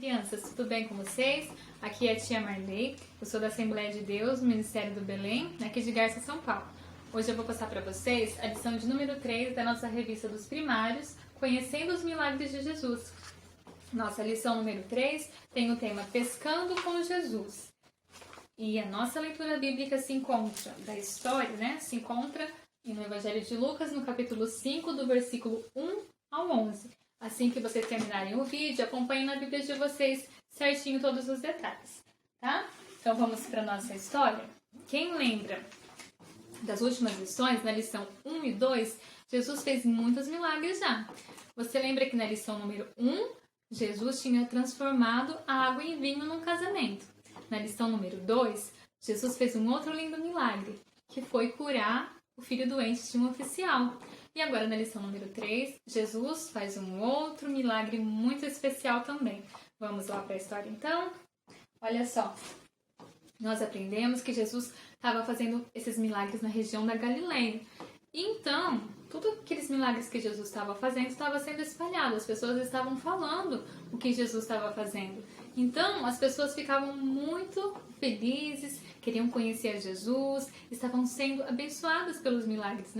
crianças, tudo bem com vocês? Aqui é a tia Marley, eu sou da Assembleia de Deus, Ministério do Belém, aqui de Garça, São Paulo. Hoje eu vou passar para vocês a lição de número 3 da nossa revista dos primários, Conhecendo os Milagres de Jesus. Nossa lição número 3 tem o tema Pescando com Jesus. E a nossa leitura bíblica se encontra, da história, se encontra no Evangelho de Lucas, no capítulo 5, do versículo 1 ao 11. Assim que vocês terminarem o vídeo, acompanhem na Bíblia de vocês certinho todos os detalhes, tá? Então vamos para a nossa história. Quem lembra das últimas lições, na lição 1 e 2, Jesus fez muitos milagres já. Você lembra que na lição número 1, Jesus tinha transformado a água em vinho num casamento. Na lição número 2, Jesus fez um outro lindo milagre, que foi curar o filho doente de um oficial. E agora na lição número 3, Jesus faz um outro milagre muito especial também. Vamos lá para a história então? Olha só, nós aprendemos que Jesus estava fazendo esses milagres na região da Galileia. Então, todos aqueles milagres que Jesus estava fazendo estava sendo espalhado. As pessoas estavam falando o que Jesus estava fazendo. Então, as pessoas ficavam muito felizes, queriam conhecer Jesus, estavam sendo abençoadas pelos milagres,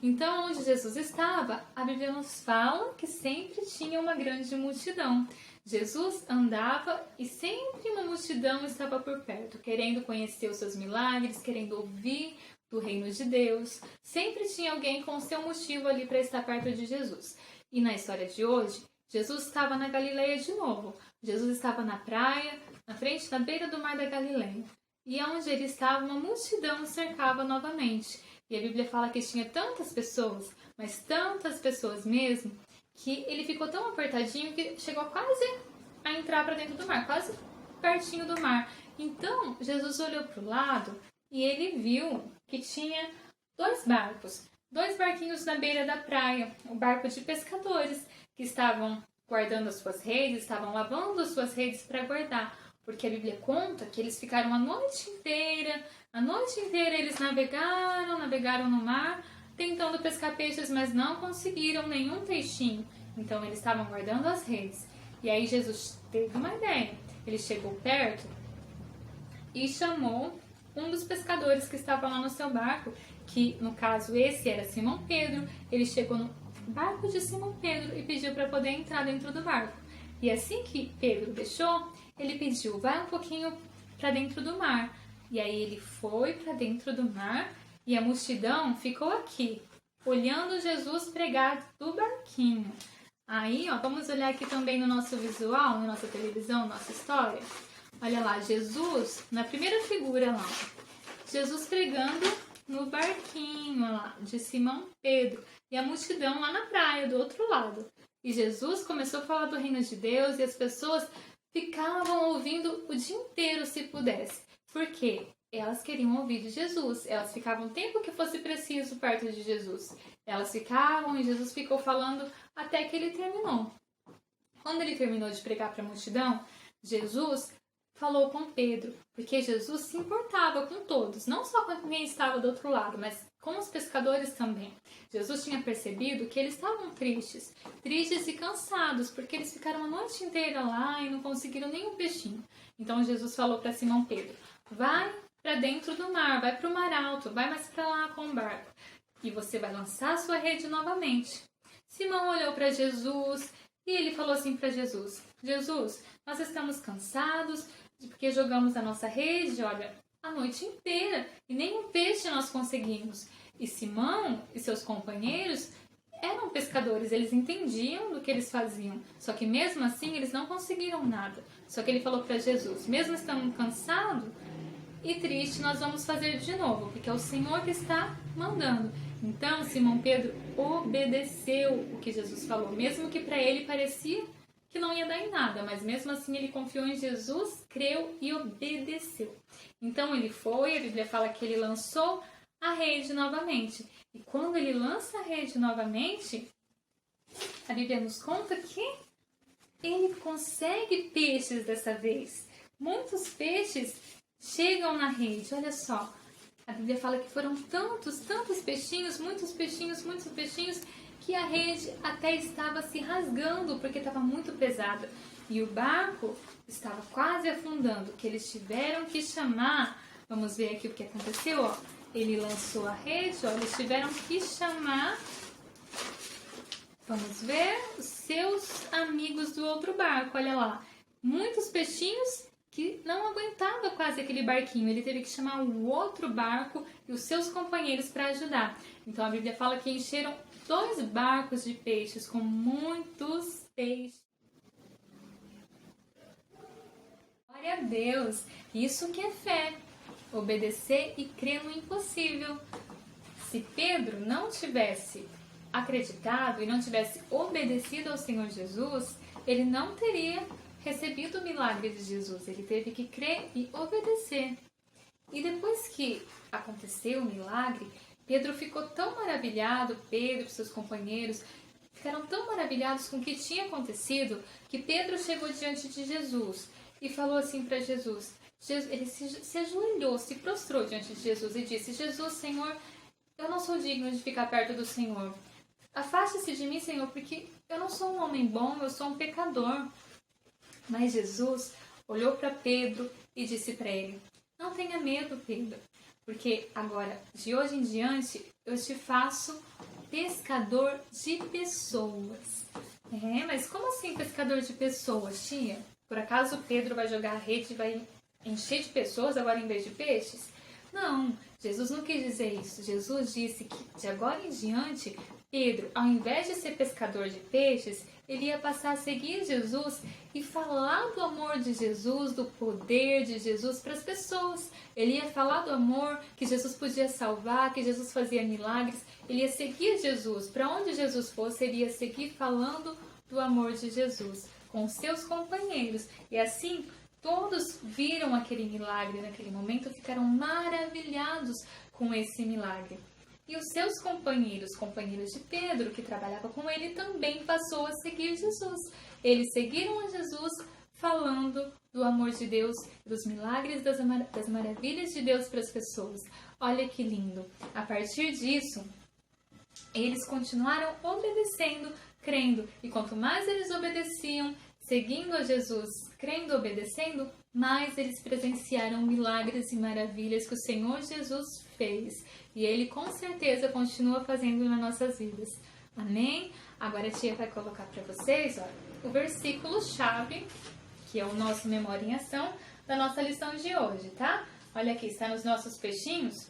Então, onde Jesus estava, a Bíblia nos fala que sempre tinha uma grande multidão. Jesus andava e sempre uma multidão estava por perto, querendo conhecer os seus milagres, querendo ouvir do reino de Deus. Sempre tinha alguém com o seu motivo ali para estar perto de Jesus. E na história de hoje, Jesus estava na Galileia de novo. Jesus estava na praia, na frente, na beira do mar da Galileia. E onde ele estava, uma multidão o cercava novamente. E a Bíblia fala que tinha tantas pessoas, mas tantas pessoas mesmo, que ele ficou tão apertadinho que chegou quase a entrar para dentro do mar, quase pertinho do mar. Então, Jesus olhou para o lado e ele viu que tinha dois barquinhos na beira da praia, o barco de pescadores, que estavam guardando as suas redes, estavam lavando as suas redes para guardar, porque a Bíblia conta que eles ficaram a noite inteira eles navegaram no mar, tentando pescar peixes, mas não conseguiram nenhum peixinho. Então eles estavam guardando as redes. E aí Jesus teve uma ideia. Ele chegou perto e chamou um dos pescadores que estava lá no seu barco, que no caso esse era Simão Pedro. Ele chegou no barco de Simão Pedro e pediu para poder entrar dentro do barco. E assim que Pedro deixou, ele pediu, vai um pouquinho para dentro do mar. E aí ele foi para dentro do mar e a multidão ficou aqui, olhando Jesus pregar do barquinho. Aí, vamos olhar aqui também no nosso visual, na nossa televisão, nossa história. Olha lá, Jesus, na primeira figura lá, Jesus pregando no barquinho lá, de Simão Pedro. E a multidão lá na praia, do outro lado. E Jesus começou a falar do reino de Deus e as pessoas ficavam ouvindo o dia inteiro, se pudesse. Porque elas queriam ouvir de Jesus. Elas ficavam o tempo que fosse preciso perto de Jesus. Elas ficavam e Jesus ficou falando até que ele terminou. Quando ele terminou de pregar para a multidão, Jesus falou com Pedro, porque Jesus se importava com todos, não só com quem estava do outro lado, mas com os pescadores também. Jesus tinha percebido que eles estavam tristes e cansados, porque eles ficaram a noite inteira lá e não conseguiram nenhum peixinho. Então Jesus falou para Simão Pedro, vai para dentro do mar, vai para o mar alto, vai mais para lá com o barco, e você vai lançar a sua rede novamente. Simão olhou para Jesus e ele falou assim para Jesus, Jesus, nós estamos cansados, porque jogamos a nossa rede, a noite inteira e nenhum peixe nós conseguimos. E Simão e seus companheiros eram pescadores, eles entendiam do que eles faziam, só que mesmo assim eles não conseguiram nada. Só que ele falou para Jesus, mesmo estando cansado e triste, nós vamos fazer de novo, porque é o Senhor que está mandando. Então Simão Pedro obedeceu o que Jesus falou, mesmo que para ele parecia que não ia dar em nada, mas mesmo assim ele confiou em Jesus, creu e obedeceu. Então ele foi, a Bíblia fala que ele lançou a rede novamente. E quando ele lança a rede novamente, a Bíblia nos conta que ele consegue peixes dessa vez. Muitos peixes chegam na rede, olha só. A Bíblia fala que foram tantos peixinhos, muitos peixinhos, que a rede até estava se rasgando porque estava muito pesada. e o barco estava quase afundando, que eles tiveram que chamar, vamos ver aqui o que aconteceu, ó. Ele lançou a rede, ó, eles tiveram que chamar, vamos ver, os seus amigos do outro barco, olha lá. Muitos peixinhos que não aguentava quase aquele barquinho. Ele teve que chamar o outro barco e os seus companheiros para ajudar. Então a Bíblia fala que encheram 2 barcos de peixes com muitos peixes. Glória a Deus! Isso que é fé. Obedecer e crer no impossível. Se Pedro não tivesse acreditado e não tivesse obedecido ao Senhor Jesus, ele não teria recebido o milagre de Jesus. Ele teve que crer e obedecer. E depois que aconteceu o milagre, Pedro ficou tão maravilhado, Pedro e seus companheiros ficaram tão maravilhados com o que tinha acontecido, que Pedro chegou diante de Jesus e falou assim para Jesus. Ele se ajoelhou, se prostrou diante de Jesus e disse: Jesus, Senhor, eu não sou digno de ficar perto do Senhor. Afaste-se de mim, Senhor, porque eu não sou um homem bom, eu sou um pecador. Mas Jesus olhou para Pedro e disse para ele: não tenha medo, Pedro, porque agora, de hoje em diante, eu te faço pescador de pessoas. Mas como assim pescador de pessoas, tia? Por acaso Pedro vai jogar a rede e vai encher de pessoas agora em vez de peixes? Não, Jesus não quis dizer isso. Jesus disse que de agora em diante, Pedro, ao invés de ser pescador de peixes, ele ia passar a seguir Jesus e falar do amor de Jesus, do poder de Jesus para as pessoas. Ele ia falar do amor, que Jesus podia salvar, que Jesus fazia milagres. Ele ia seguir Jesus. Para onde Jesus fosse, ele ia seguir falando do amor de Jesus com seus companheiros. E assim, todos viram aquele milagre naquele momento, ficaram maravilhados com esse milagre. E os seus companheiros de Pedro, que trabalhava com ele, também passou a seguir Jesus. Eles seguiram a Jesus falando do amor de Deus, dos milagres, das maravilhas de Deus para as pessoas. Olha que lindo! A partir disso, eles continuaram obedecendo, crendo. E quanto mais eles obedeciam, seguindo a Jesus, crendo e obedecendo, mais eles presenciaram milagres e maravilhas que o Senhor Jesus fez. E Ele com certeza continua fazendo nas nossas vidas. Amém? Agora a tia vai colocar para vocês o versículo-chave, que é o nosso Memória em Ação, da nossa lição de hoje, tá? Olha aqui, está nos nossos peixinhos.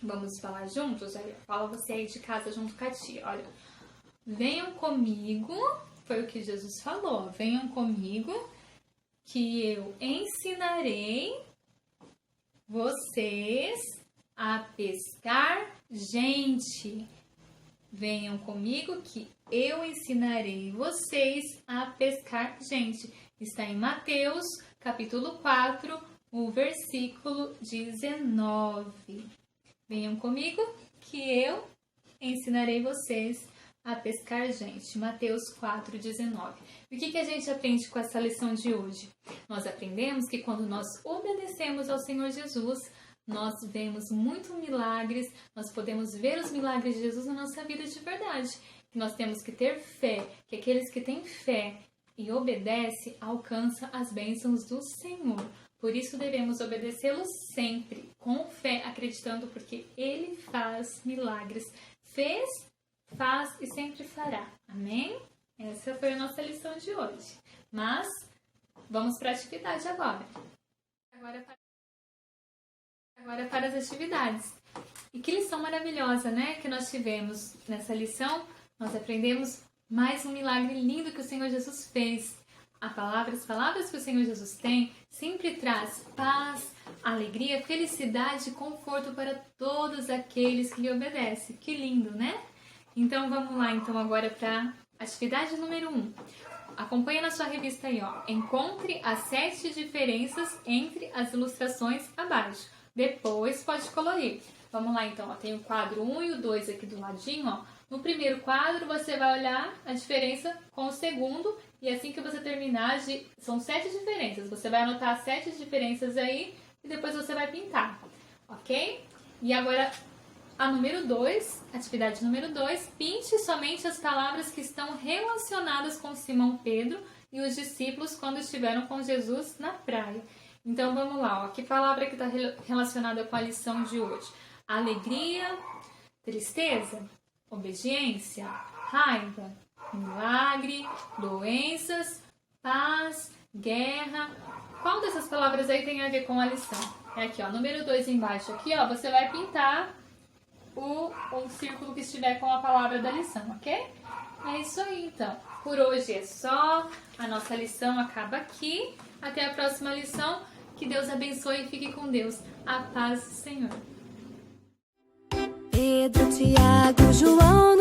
Vamos falar juntos? Fala você aí de casa junto com a tia. Olha, venham comigo, foi o que Jesus falou. Venham comigo que eu ensinarei vocês a pescar gente. Venham comigo que eu ensinarei vocês a pescar gente. Está em Mateus, capítulo 4, o versículo 19. Venham comigo que eu ensinarei vocês a pescar gente. Mateus 4, 19. E o que a gente aprende com essa lição de hoje? Nós aprendemos que quando nós obedecemos ao Senhor Jesus, nós vemos muitos milagres, nós podemos ver os milagres de Jesus na nossa vida de verdade. Que nós temos que ter fé, que aqueles que têm fé e obedecem alcançam as bênçãos do Senhor. Por isso devemos obedecê-lo sempre, com fé, acreditando, porque Ele faz milagres. Fez, faz e sempre fará. Amém? Essa foi a nossa lição de hoje. Mas vamos para a atividade agora. Agora para as atividades. E que lição maravilhosa, né? Que nós tivemos nessa lição. Nós aprendemos mais um milagre lindo que o Senhor Jesus fez. As palavras que o Senhor Jesus tem sempre traz paz, alegria, felicidade e conforto para todos aqueles que lhe obedecem. Que lindo, né? Então vamos lá agora para a atividade número 1. Acompanhe na sua revista aí, ó. Encontre as 7 diferenças entre as ilustrações abaixo. Depois pode colorir. Vamos lá então, ó. Tem o quadro 1 e o 2 aqui do ladinho, ó. No primeiro quadro você vai olhar a diferença com o segundo e assim que você terminar, são 7 diferenças. Você vai anotar as 7 diferenças aí e depois você vai pintar, ok? E agora a número 2, atividade número 2, pinte somente as palavras que estão relacionadas com Simão Pedro e os discípulos quando estiveram com Jesus na praia. Então vamos lá, ó. Que palavra que está relacionada com a lição de hoje? Alegria, tristeza, obediência, raiva, milagre, doenças, paz, guerra. Qual dessas palavras aí tem a ver com a lição? É aqui, ó, número 2 embaixo aqui, ó, você vai pintar o círculo que estiver com a palavra da lição, ok? É isso aí, então. Por hoje é só. A nossa lição acaba aqui. Até a próxima lição. Que Deus abençoe e fique com Deus. A paz do Senhor. Pedro, Tiago, João,